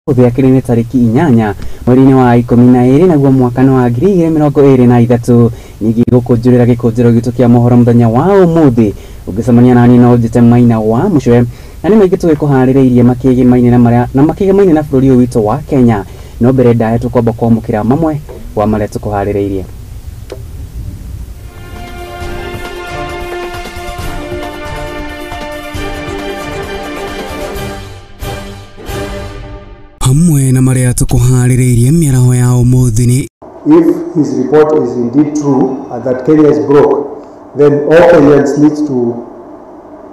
Umuthi akiri tariki 8 mweri-ini wa 12 naguo mwaka wa 2023 nyingi gukunjurira gikunjuro gitu kia mohoro muthenya wa umuthi ugicemania nani no njite maina wa mucwe na ni maingi twikuhaririirie makigemaine na bururi witu wa Kenya no mbere ndae tukwamba kwamukira mamwe wa maria tukuhaririirie. Hamwe na maria tukuhaririirie miaraho ya umuthi ni if his report is indeed true that Kenya is broke, then all Kenyans need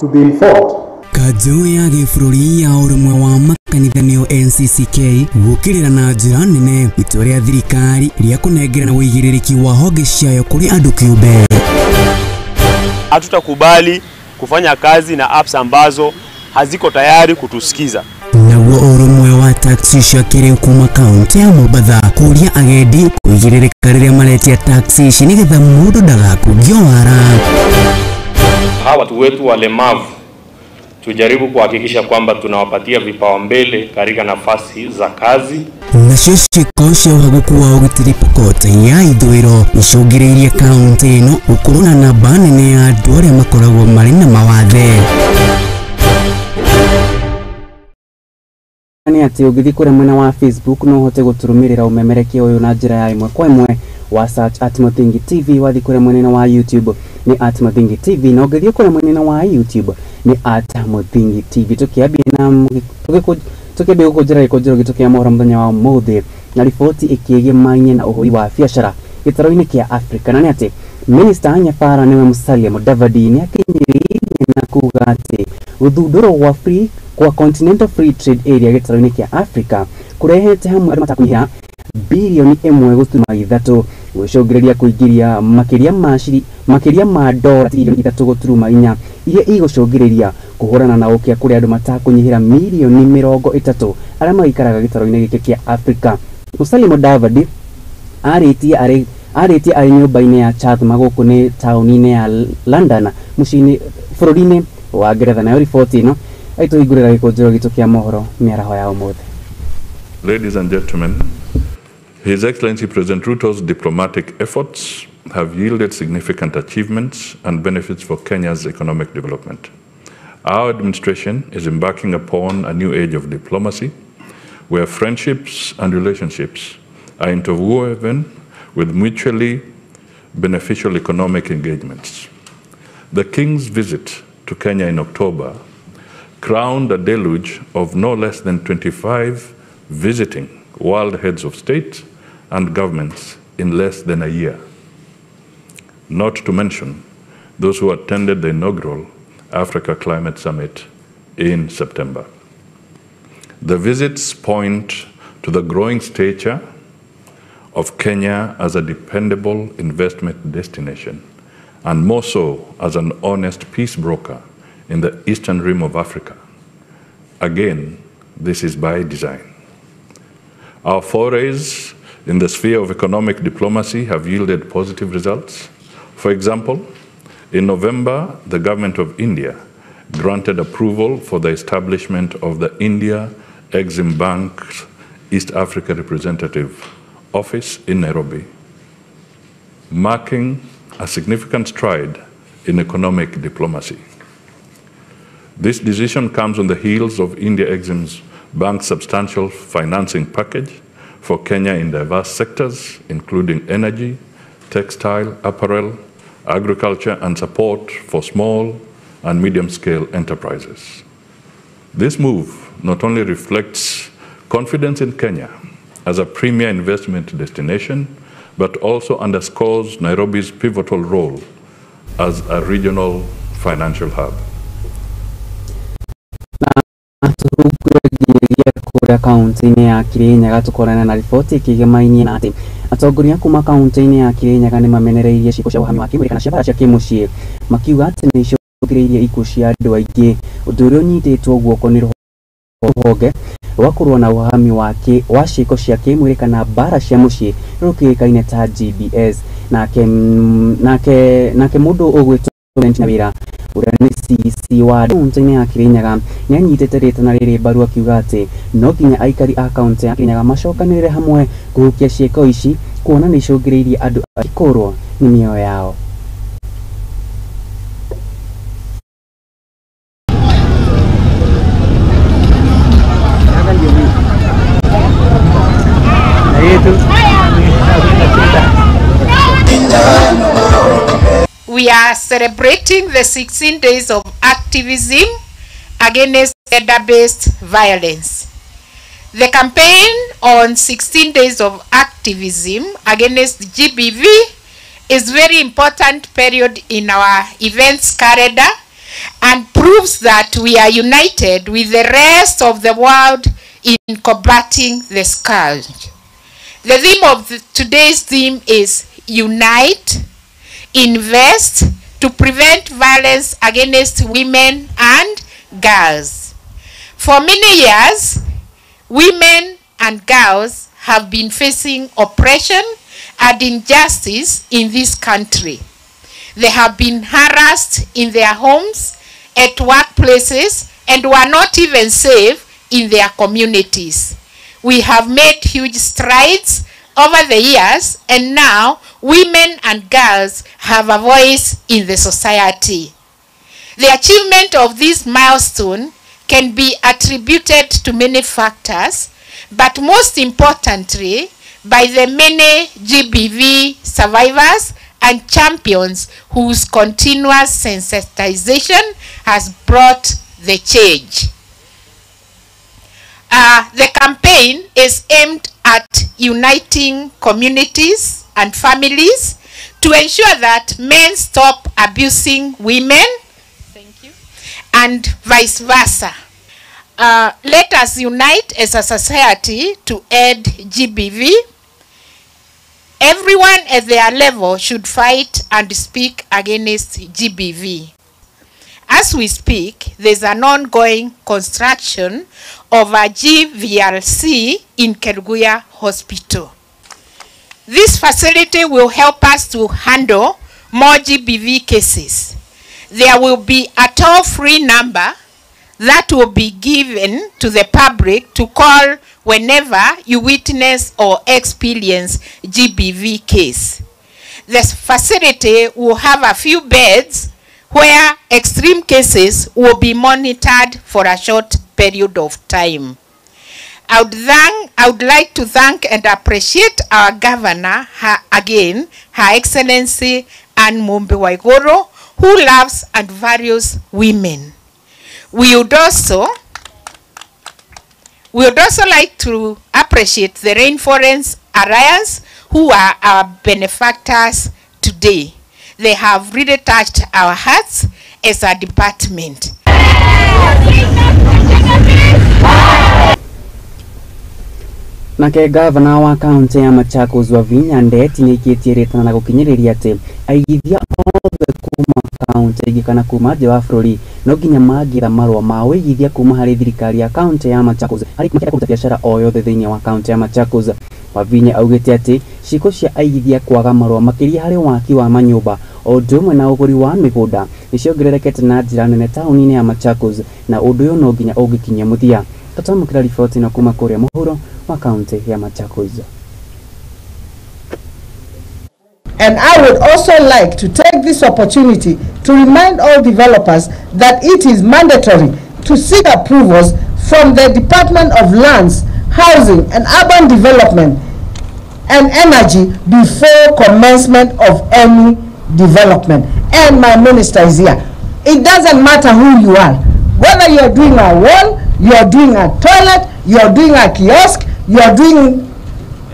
to be informed. Kajo ya gĩbũrũri ya ũrũmwe wa makanitha nĩyo NCCK gũkĩrĩra na njĩra nene itua rĩa thirikari rĩa kũnengerana ũigĩrĩrĩki wa honge ciayo kũrĩ andũ kĩũmbe. Hatutakubali kufanya kazi na apps ambazo haziko tayari kutusikiza. Naguo ũrũmwe wa taxi cia kĩrĩu kuma kaunti ya Mombasa kũria agendi kũigĩrĩrĩka rĩrĩa maretia taxi ici nĩgetha mũndũ ndagakũgio wara. Hawa watu wetu walemavu tujaribu kuhakikisha kwamba tunawapatia vipaumbele katika nafasi za kazi. Nacio ciiko cia ũhaguku wa ũgitĩri Pokot ya ithũĩro icũngĩrĩirie kaunti ĩno gũkorwo na namba nene ya andũ arĩa makoragwo marĩ na mawathe. Ni ati ugithi kure mwena wa Facebook no hote guturumirira umemerekia uyu na njira ya imwe kwa imwe wa search @Muthingi TV. Wathi kure mwena wa YouTube ni @Muthingi TV na ugithi kure mwena wa YouTube ni @Muthingi TV. Tukiambia na tukiambia gukujira ikonjiro gitukia mohoro muthenya wa umuthi na riboti ikigemaine na uhuri wa biashara gitaro-ini kia Afrika. Na ni ati Minister Anyafara niwe Musalia Mudavadi ni akinyiririe na kuga ati uthunduro wa kwa Continental Free Trade Area gitaro-ini kia Afrika kurehete hamwe arĩa matakunyihia bilioni 1.3 gwicũngĩrĩria kũingĩria makĩria ma dola bilioni 3.4 iria igũcũngĩrĩria kũhũrana na ũkĩa kũrĩ andũ matakunyihĩra milioni 30 arĩa maikaraga gĩtaro-inĩ gĩkĩ kia Afrika. Musalia Mudavadi arĩtie arĩ nyũmba-inĩ ya Chatham gũkũ nĩ taũni-inĩ ya London mũciĩ-inĩ bũrũri-inĩ wa Ngeretha. Nayo riboti ĩno aitũhingũrĩra gĩkũnjĩro gitũ kia mohoro mĩaraho ya ũmũthĩ. Ladies and gentlemen, His Excellency President Ruto's diplomatic efforts have yielded significant achievements and benefits for Kenya's economic development. Our administration is embarking upon a new age of diplomacy where friendships and relationships are interwoven with mutually beneficial economic engagements. The King's visit to Kenya in October crowned a deluge of no less than 25 visiting world heads of state and governments in less than a year, not to mention those who attended the inaugural Africa Climate Summit in September. The visits point to the growing stature of Kenya as a dependable investment destination, and more so as an honest peace broker in the eastern rim of Africa. Again, this is by design. Our forays in the sphere of economic diplomacy have yielded positive results. For example, in November, the government of India granted approval for the establishment of the India Exim Bank's East Africa Representative Office in Nairobi, marking a significant stride in economic diplomacy. This decision comes on the heels of India Exim Bank's substantial financing package for Kenya in diverse sectors, including energy, textile, apparel, agriculture, and support for small and medium-scale enterprises. This move not only reflects confidence in Kenya as a premier investment destination, but also underscores Nairobi's pivotal role as a regional financial hub. Kura kaunti-inĩ ya Kirinyaga tukorana na riboti ikigemaine na ati atongoria kuma kaunti-inĩ ya Kirinyaga nĩ mamenereirie ciiko cia ũhami wa kĩmwĩrĩ kana cia mbara cia kĩmũciĩ makiuga atĩ nĩ icũngĩrĩirie ikuũ cia andũ aingĩ, ũndũ ũrĩa ũnyitĩtwo guoko nĩ rũhonge rwa kũrũa na ũhami wa ciiko cia kĩmwĩrĩ kana mbara cia mũciĩ rũkĩĩkaine ta GBS. Nake mũndũ ũgwĩtwo na wĩra uria ni CC wa kaunti ya Kirinyaga ni anyitete ritana riri mbaru akiuga ati no nginya aikari a kaunti ya Kirinyaga macokanirire hamwe guhukia ciiko ici kuona ni icungiriirie andu akikorwo ni mioyo yao. We are celebrating the 16 days of activism against gender-based violence. The campaign on 16 days of activism against GBV is very important period in our events calendar and proves that we are united with the rest of the world in combating the scourge. The theme of today's theme is Unite, Invest to prevent violence against women and girls. For many years, women and girls have been facing oppression and injustice in this country. They have been harassed in their homes, at workplaces, and were not even safe in their communities. We have made huge strides over the years, and now women and girls have a voice in the society. The achievement of this milestone can be attributed to many factors, but most importantly by the many GBV survivors and champions whose continuous sensitization has brought the change. The campaign is aimed at uniting communities and families to ensure that men stop abusing women, and vice versa. Let us unite as a society to end GBV. Everyone at their level should fight and speak against GBV. As we speak, there's an ongoing construction of a GVRC in Kerugoya Hospital. This facility will help us to handle more GBV cases. There will be a toll-free number that will be given to the public to call whenever you witness or experience GBV case. The facility will have a few beds where extreme cases will be monitored for a short period of time. I would like to thank and appreciate our governor, Her Excellency Anne Mohoro, who loves and values women. We would also like to appreciate the Rainforest Alliance, who are our benefactors today. They have really touched our hearts as a department. Nake gavana wa kaunti ya Machakos Wavinya Ndeti nikitie ritana na gukinyiriria ati aigithia othe kuma kaunti igikana kuma nja wa bururi no nginya mangira marwa ma wigithia kuma hari thirikari ya kaunti ya Machakos hari makira kuruta biashara o yothe thiini wa kaunti ya Machakos. Wavinya augite ati ciko cia aigithia kwaga marwa makiria hari waki wa manyumba o ndumwe na uguri wa migunda niciongererekete na njira nene tauni-ini ya Machakos na undu uyu no nginya ungikinya muthia. Tatamukira ripoti na kuma kuria Mohoro wa kaunti ya Machakos. And I would also like to take this opportunity to remind all developers that it is mandatory to seek approvals from the Department of Lands, Housing and Urban Development and Energy before commencement of any development. And my minister is here. It doesn't matter who you are. Whether you're doing a wall, you're doing a toilet, you're doing a kiosk, you're doing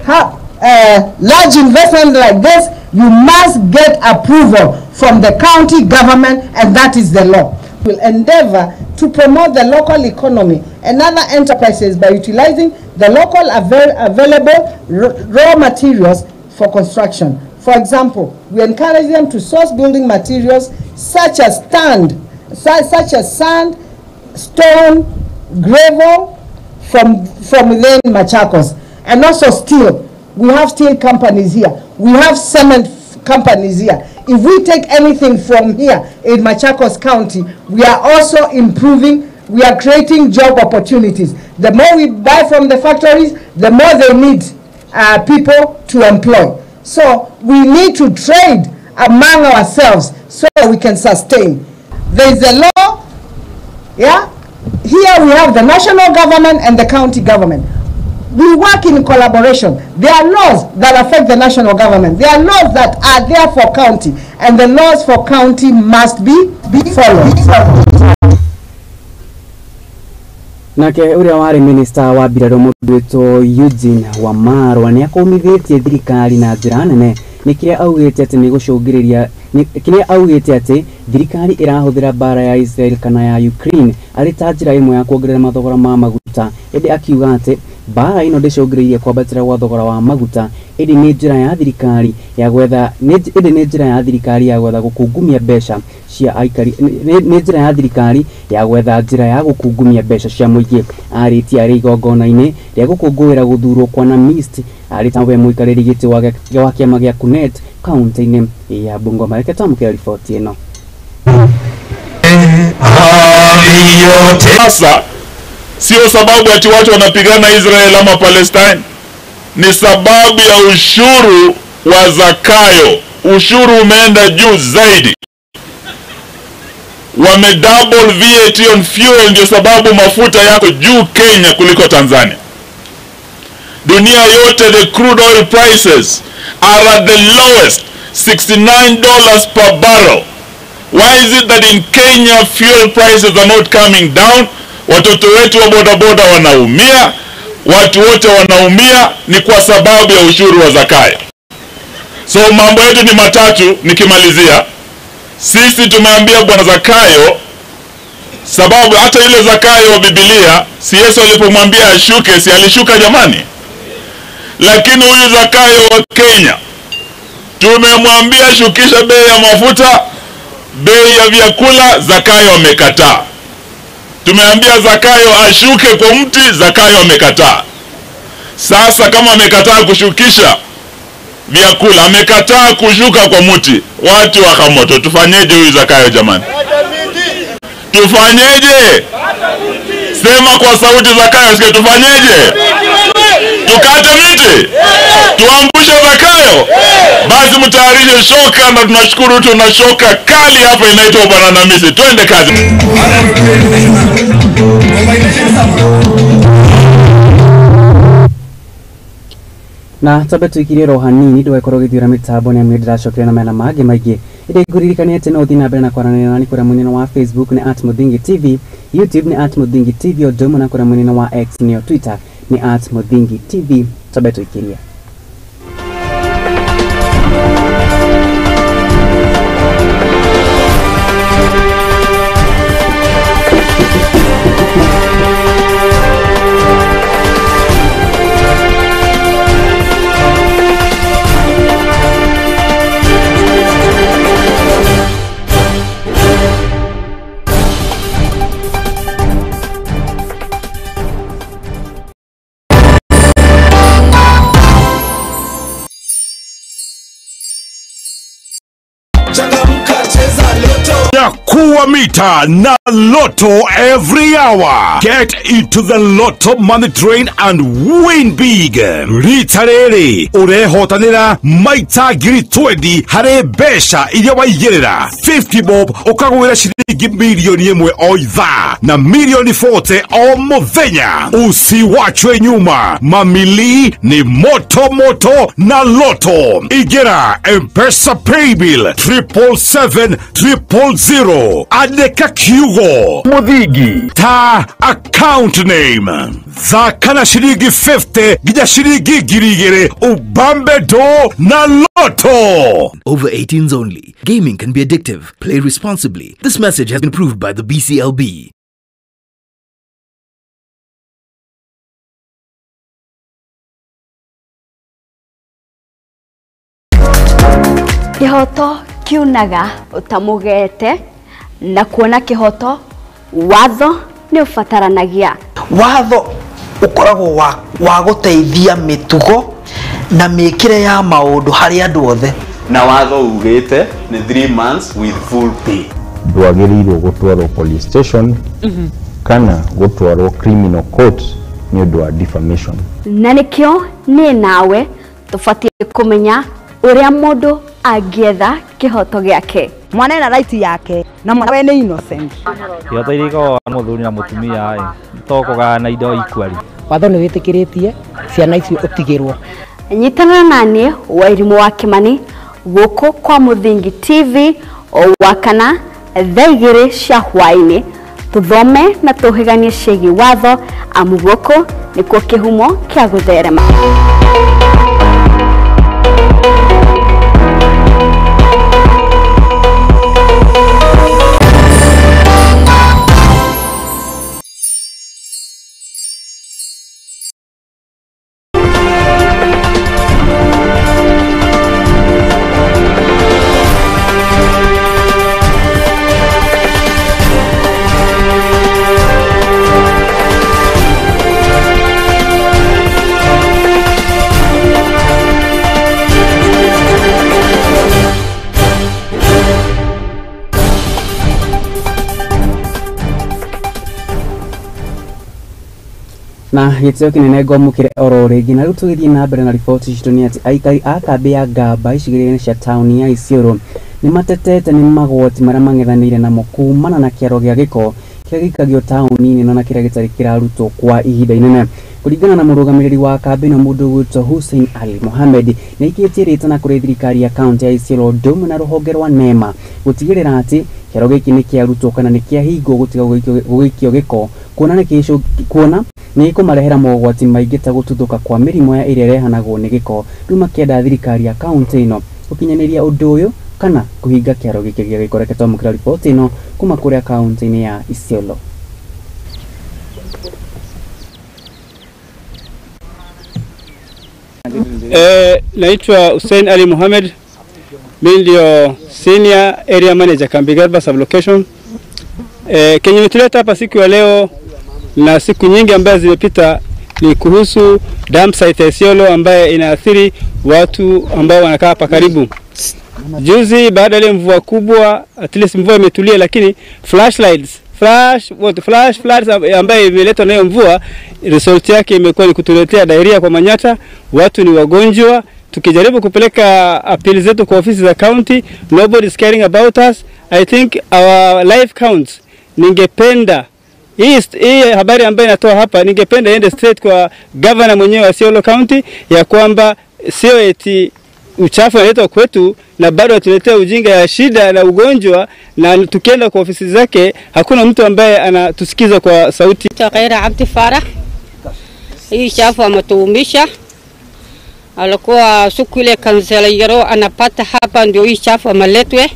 large investment like this, you must get approval from the county government, and that is the law. We'll endeavor to promote the local economy and other enterprises by utilizing the local available raw materials for construction. For example, we encourage them to source building materials such as sand, stone, gravel from within Machakos, and also steel. We have steel companies here. We have cement companies here. if we take anything from here in Machakos County, we are also improving, we are creating job opportunities. The more we buy from the factories, the more they need people to employ. So we need to trade among ourselves so that we can sustain. There is a law, yeah? Here we have the national government and the county government. We work in collaboration. There are laws that affect the national government. There are laws that are there for county, and the laws for county must be followed. Nake uria wari minister wa biraro mudwito Eugene Wamarwa ni akomithitie thirikari na njira nene nikiria augite ati ni gucungiriria kiria augite ati thirikari irahuthira bara ya Israel kana ya Ukraine ari ta njira imwe ya kuongerera mathogora ma maguta indi akiuga ati bara ino ndicungiririe kwambatira gwa thogora wa maguta indi ni njira ya thirikari ya gwetha gukungumia mbeca cia aikari ni njira ya thirikari ya gwetha njira ya gukungumia mbeca cia muingi aritie ari igongona-ini ria gukungwira guthurwo kwa na mist ari tawe muikariri giti wa kiama gia Kunet kaunti-ini ya Bungoma. Reke tamukira ripoti ino. Sasa sio sababu ati watu wanapigana Israel ama Palestine, ni sababu ya ushuru wa zakayo. Ushuru umeenda juu zaidi, wame double VAT on fuel, ndio sababu mafuta yako juu Kenya kuliko Tanzania. Dunia yote the crude oil prices are at the lowest, $69 per barrel. Why is it that in Kenya fuel prices are not coming down? Watoto wetu wa bodaboda wanaumia, watu wote wanaumia, ni kwa sababu ya ushuru wa zakayo. So mambo yetu ni matatu nikimalizia. Sisi tumeambia bwana zakayo, sababu hata ile zakayo wa Biblia, si Yesu alipomwambia ashuke, si alishuka jamani? Lakini huyu zakayo wa Kenya, tumemwambia shukisha bei ya mafuta, bei ya vyakula, zakayo amekataa. Tumeambia zakayo ashuke kwa mti, zakayo amekataa. Sasa kama amekataa kushukisha vyakula, amekataa kushuka kwa mti, watu wa Kamoto, tufanyeje huyu zakayo jamani? Tufanyeje? Sema kwa sauti zakayo, sikia, tufanyeje? Tukate miti? Tuangushe zakayo? Basi mtayarishe shoka, na tunashukuru tuna shoka kali hapa inaitwa banana misi. Twende kazi. Na tabe tuikiriro hanini ndwekorwo githira mitambo ni amwendira na magi maigi ide nguririkania ati no thina mbere na kwaranira nani kura munene wa Facebook ni @mudingi TV, YouTube ni @mudingi TV, odomo na kura munene wa X ni Twitter ni @mudingi TV. Tabe tuikiria Kuwa mita na Lotto every hour. Get into the Lotto money train and win big. Ritarere urehotanira maita giri 20 hare besha iria waigerera 50 bob ukagwira shilingi milioni imwe o ithaa na milioni 40 o muthenya. Usiwachwe nyuma, mamili ni moto moto na Lotto. Igera M-Pesa Paybill 77700 Adeka Kiugo Mudhigi ta account name Zakana shilingi 50 gija shilingi girigere ubambe do na Lotto. Over 18s only. Gaming can be addictive. Play responsibly. This message has been approved by the BCLB. Kihoto kiunaga utamugete na kuona kihoto watho ni ufataranagia. Watho ukoragwo wa guteithia mitugo na mikire ya maundu hari andu othe. na watho ugite ni 3 months with full pay. Ndwagĩrĩirwo gũtwarwo police station kana gũtwarwo criminal court nĩ ũndũ wa defamation. Na nĩkĩo niĩ nawe tũbatiĩ kũmenya ũrĩa mũndũ angĩetha kĩhoto gĩake. Mwana ena right yake na mwana we nĩ innocent. Kĩhoto irĩko mũthuri na mũtumia tokũgana na indo ikwari. Watho nĩ wĩtĩkĩrĩtie ciana icio ũtigĩrwo. Nyitana naniĩ Wairimũ wa Kimani gũkũ kwa Muthingi TV o wakana thaa 2 cia hwaĩ-inĩ tũthome na tũhĩganie ciĩgiĩ watho amu gũkũ nĩkuo kĩhumo kĩa gũtherema. Na gĩtĩo kĩnene ngomũkĩre oro rĩngĩ na rĩu tũgĩthiĩ na mbere na riboti citũ nĩ atĩ aikari a kambĩ ya Ngamba icigĩrĩra-inĩ cia taũni ya Isiolo nĩ matetete nĩ magoti marĩa mang'ethanĩire namo kumana na kĩaro gĩa gĩko kĩrĩa gĩikagio taũni-inĩ na kĩrĩa gĩtarĩ kĩrarutwo kwa ihinda inene. Kũringana na mũrũgamĩrĩri wa kambĩ na mũndũ gwĩtwo Hussein Ali Mohamed nĩ aikĩtie rĩtana kũrĩ thirikari ya kaunti ya Isiolo ũndũ ũmwe na rũhonge rwa NEMA gũtigĩrĩra atĩ kĩaro gĩkĩ nĩ kĩarutwo kana nĩ kĩahingwo gũtiga gũgĩikio gĩko kuona nĩ kũmarehera mogwati maingĩ ta gũtuthũka kwa mĩrimũ ya ĩrĩa ĩrehanagwo nĩ gĩko. Rĩu makĩenda thirikari ya kaunti ĩno gũkinyanĩria ũndũ ũyũ kana kũhinga kĩaro gĩkĩ gĩa gĩko. Reke twamũkĩra riboti ĩno kuma kũrĩa kaunti-inĩ ya Isiolo. Naitwa Hussein Ali Mohamed, mimi ndio Senior Area Manager Kambi Garba Sublocation. Kenye nituleta hapa siku ya leo na siku nyingi ambazo zimepita ni kuhusu dump site ya Isiolo ambaye inaathiri watu ambao wanakaa hapa karibu. Juzi baada ya mvua kubwa, at least mvua imetulia, lakini flash floods ambaye imeletwa na hiyo mvua, result yake imekuwa ni kutuletea diarrhea kwa manyata, watu ni wagonjwa. Tukijaribu kupeleka appeal zetu kwa ofisi za county, nobody is caring about us. I think our life counts. Ningependa hii habari ambayo inatoa hapa, ningependa iende straight kwa governor mwenyewe wa Isiolo County ya kwamba sio eti uchafu unaletwa kwetu na bado tuletea ujinga ya shida na ugonjwa, na tukienda kwa ofisi zake hakuna mtu ambaye anatusikiza kwa sauti. Takaira Abdi Farah, hii chafu ametuumisha. Alikuwa siku ile kansela Yaro anapata hapa ndio hii chafu ameletwe.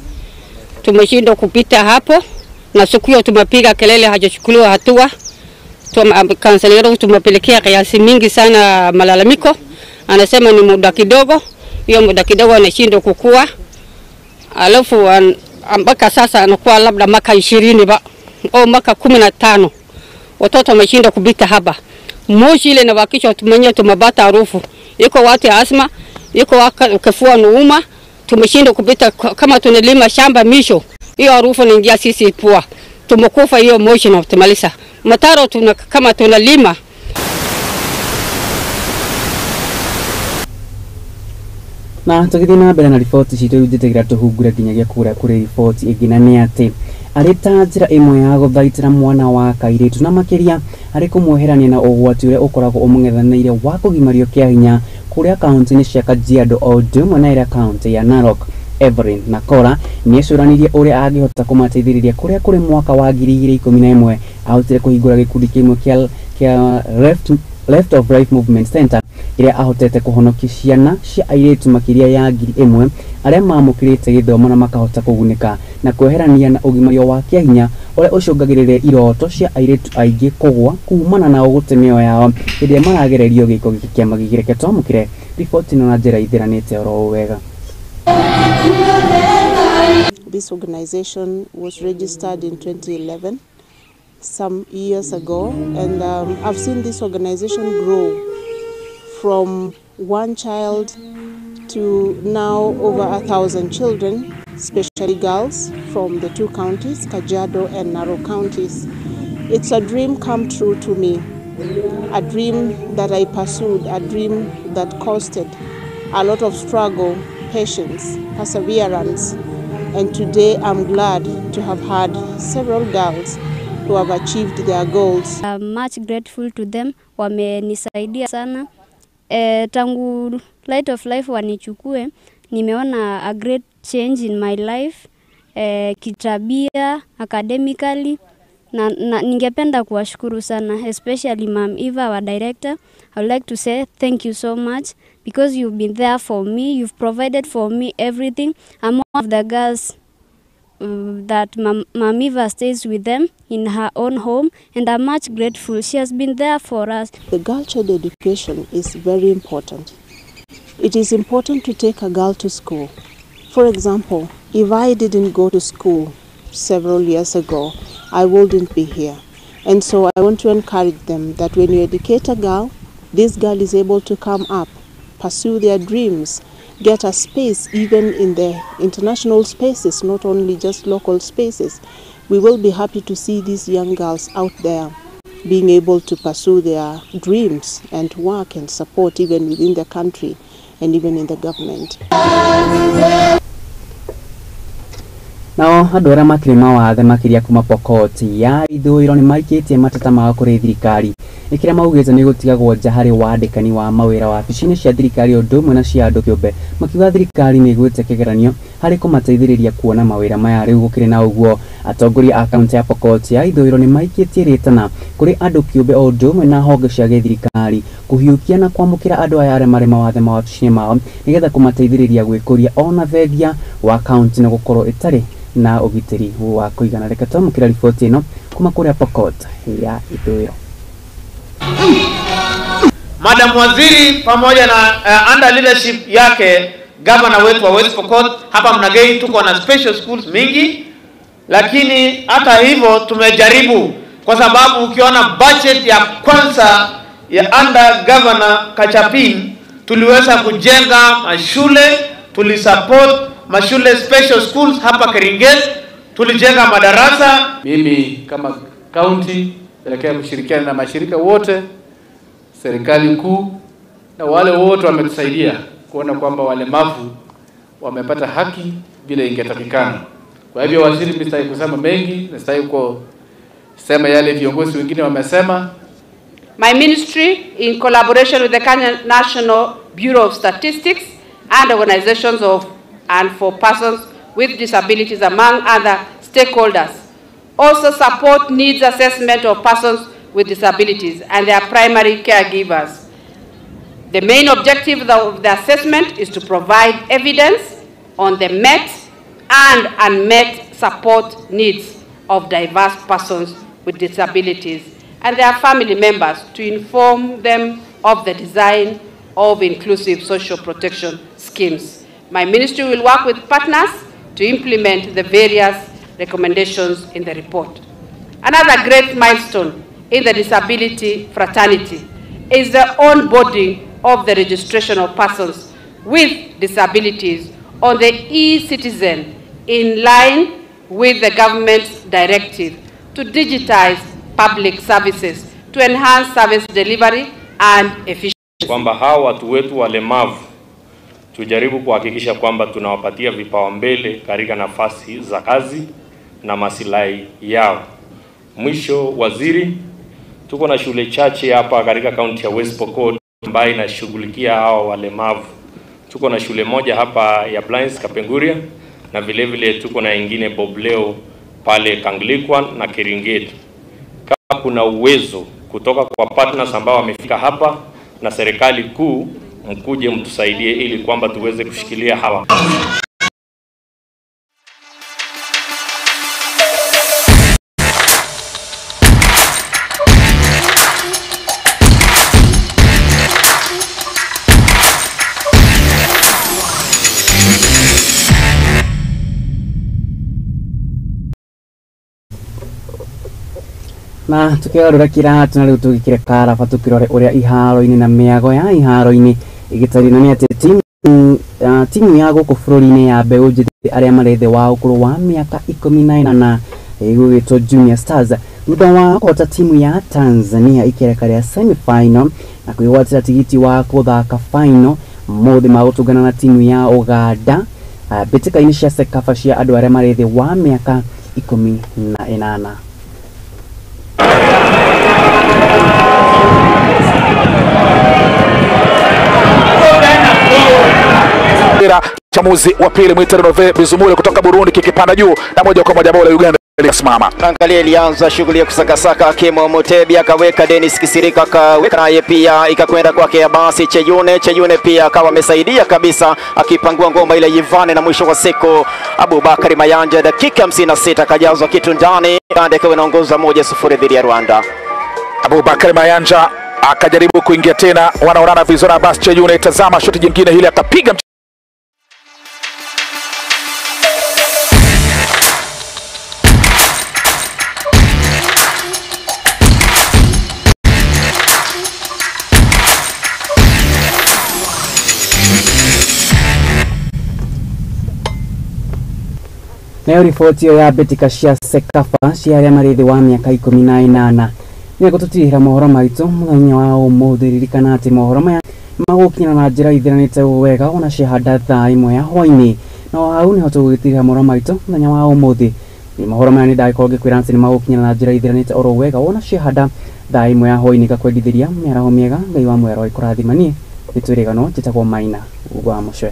Tumeshindwa kupita hapo na siku hiyo tumepiga kelele hajachukuliwa hatua. Kansela Yaro tumepelekea kiasi mingi sana malalamiko. Anasema ni muda kidogo. Hiyo muda kidogo anashindwa kukua. Alafu mpaka sasa anakuwa labda maka 20 au maka 15. Watoto wameshindwa kupita hapa. Moshi ile inawakisha tumenye tumebata harufu. Yuko watu ya asma, yuko kifua nuuma, tumeshindwa kupita kama tunalima shamba misho. Hiyo harufu inaingia sisi pua. Tumekufa hiyo moshi na tumaliza. Mataro kama tunalima. Na tũgĩthiĩ na mbere na riboti citũ rĩu njĩtĩkĩra tũhungure nginyagia kũrĩa kũrĩ riboti ĩngĩ, na nĩ atĩ arĩ ta njĩra ĩmwe ya gũthaitĩra mwana wa kairĩtu na makĩria arĩ kũmweherania na ũgwati ũrĩa ũkoragwo ũmũng'ethanĩire wa kũgimario kĩa hinya kũrĩa kaunti-inĩ cia Kajiado o ũndũ ũmwe na ĩrĩa kaunti ya Narok. Evelyn Nakora nĩecũranirie ũrĩa angĩhota kũmateithĩrĩria kũrĩa kũrĩ mwaka wa 2011 ahotire kũhingũra gĩkundi kĩmwe kĩa Left of Life Movement Center iria ahotete kuhonokia ciana cia airĩtu makĩria ya 1,000 arĩa mamũkĩrĩte gĩthomo na makahota kũgunĩka na kweherania na ũgimario wa kĩahinya ũrĩa ũcũngagĩrĩria iroto cia airĩtu aingĩ kũgwa kumana na ũgũte mĩoyo yao hĩndĩ ĩrĩa maragererio gĩko gĩkĩ kĩa magigĩrĩke. Twamũkĩre riboti ĩno na njĩra ithĩranĩte oro wega. This organization was registered in 2011, some years ago, and I've seen this organization grow from one child to now over 1,000 children, especially girls from the 2 counties, Kajiado and Narok counties. It's a dream come true to me, a dream that I pursued, a dream that costed a lot of struggle, patience, perseverance, and today I'm glad to have had several girls who have achieved their goals. I'm much grateful to them, wamenisaidia sana. Tangu Light of Life wanichukue, nimeona a great change in my life, kitabia, academically, na ningependa kuwashukuru sana, especially Ma'am Eva, our director. I would like to say thank you so much because you've been there for me, you've provided for me everything. I'm one of the girls that Ma'am Eva stays with them in her own home, and I'm much grateful. She has been there for us. The girl child education is very important. It is important to take a girl to school. For example, if I didn't go to school several years ago, I wouldn't be here. And so I want to encourage them that when you educate a girl, this girl is able to come up, pursue their dreams, get a space even in the international spaces, not only just local spaces. We will be happy to see these young girls out there being able to pursue their dreams and work and support even within the country and even in the government. Nao andũ arĩa makĩrĩ mawathe makĩria kuma Pokot ya ithũĩro nĩ maikĩtie mateta mao kũrĩ thirikari ĩkĩrĩa maugĩte nĩ gũtigagwo nja harĩ wandĩkani wa mawĩra wabici-inĩ cia thirikari ũndũ ũmwe na cia andũ kĩũmbe, makiuga thirikari nĩ ĩgwĩte kĩgeranio harĩ kũmateithĩrĩria kuona mawĩra maya. Rĩu gũkĩrĩ na ũguo, atongoria a kaunti ya Pokot ya ithũĩro nĩ maikĩtie rĩtana kũrĩ andũ kĩũmbe o ũndũ ũmwe na honge cia gĩthirikari kũhiũkia na kwamũkĩra andũ aya arĩa marĩ mawathe mawabici-inĩ mao nĩgetha kũmateithĩrĩria gwĩkũria ona thengia wa kaunti na gũkorwo ĩtarĩ na ugitiri wa kuigana. Reke twamũkĩra riboti ĩno kuma kũrĩa Pokot ya ithũĩro. Madam Waziri pamoja na under leadership yake governor wetu wa West Pokot, hapa Mnagei tuko na special schools mingi, lakini hata hivyo tumejaribu, kwa sababu ukiona budget ya kwanza ya under governor Kachapin tuliweza kujenga mashule, tulisupport mashule special schools hapa Keringet, tulijenga madarasa. Mimi kama county nilekea kushirikiana na mashirika wote, serikali kuu na wale wote wametusaidia kuona kwamba walemavu wamepata haki bila ingetakikana. Kwa hivyo waziri, mimi kusema mengi, nastahili kusema yale viongozi wengine wamesema. My ministry, in collaboration with the Kenya National Bureau of Statistics and organizations of and for persons with disabilities among other stakeholders, also support needs assessment of persons with disabilities and their primary caregivers. The main objective of the assessment is to provide evidence on the met and unmet support needs of diverse persons with disabilities and their family members to inform them of the design of inclusive social protection schemes. My ministry will work with partners to implement the various recommendations in the report. Another great milestone in the disability fraternity is the onboarding of the registration of persons with disabilities on the e-citizen in line with the government's directive to digitize public services to enhance service delivery and efficiency. Kwamba hawa watu wetu walemavu tujaribu kuhakikisha kwamba tunawapatia vipaumbele katika nafasi za kazi na masilahi yao. Mwisho, waziri, tuko na shule chache hapa katika kaunti ya West Pokot ambayo inashughulikia hao walemavu. Tuko na shule moja hapa ya Blinds Kapenguria na vile vile tuko na ingine Bobleo pale Kanglikwan na Keringet. Kama kuna uwezo kutoka kwa partners ambao wamefika hapa na serikali kuu, mkuje mtusaidie ili kwamba tuweze kushikilia hawa. Na tukigarũra kĩratũ na rĩu tũgĩkĩre karaba tukirore ũrĩa iharo-inĩ na mĩago ya iharo-inĩ igĩtarina nĩ atĩ timu timu ya gũkũ bũrũri-inĩ ya mbeũ njĩthĩ arĩa marĩ thĩ wa ũkũrũ wa mĩaka 18 ĩgũgĩtwo Junior Stars thutha wa kũhota timu ya Tanzania ikereka rĩa semi-final na kwĩgwatĩra tigiti wa gũthaka final mũthĩ magũtũngana na timu ya Uganda mbĩtĩka-inĩ cia Sekafa cia andũ arĩa marĩ thĩ wa mĩaka 18. Chamuzi wa pili Mwitero Nove Bizumule kutoka Burundi kikipanda juu na moja kwa moja bola Uganda ilisimama. Angalia ilianza shughuli ya kusakasaka Kimo Mutebi akaweka Dennis Kisirika akaweka naye pia ikakwenda kwake basi Cheyune pia akawa amesaidia kabisa akipangua ngoma ile Yivane na mwisho wa siku Abubakari Mayanja dakika 56 akajazwa kitu ndani Uganda ikawa inaongoza 1-0 dhidi ya Rwanda. Abubakari Mayanja akajaribu kuingia tena wanaonana vizuri basi Cheyune tazama shoti jingine hili akapiga nayo riboti ya mbĩtĩka cia Sekafa cia arĩa marĩ thĩ wa mĩaka 18 nĩ gũtũtihĩra mohoro maitũ mũthenya wa ũmũthĩ. Ririkana atĩ mohoro maya magũkinyana na njĩra ithiranĩte wega ona ciahanda thaa 1 ya hwainĩ na hau nĩho tũgũgĩtihĩra mohoro maitũ mũthenya wa ũmũthĩ. Mohoro maya nĩ ndagĩkorwo ngĩkwĩra atĩ nĩ magũkinyana na njĩra ithiranĩte oro wega ona ciahanda thaa 1 ya hwainĩ gakwendithĩria mĩaraho mĩega Ngai wa mwero ikũrathimanie nĩ twĩrĩgano njĩtagwo Maina wa Mũcwe.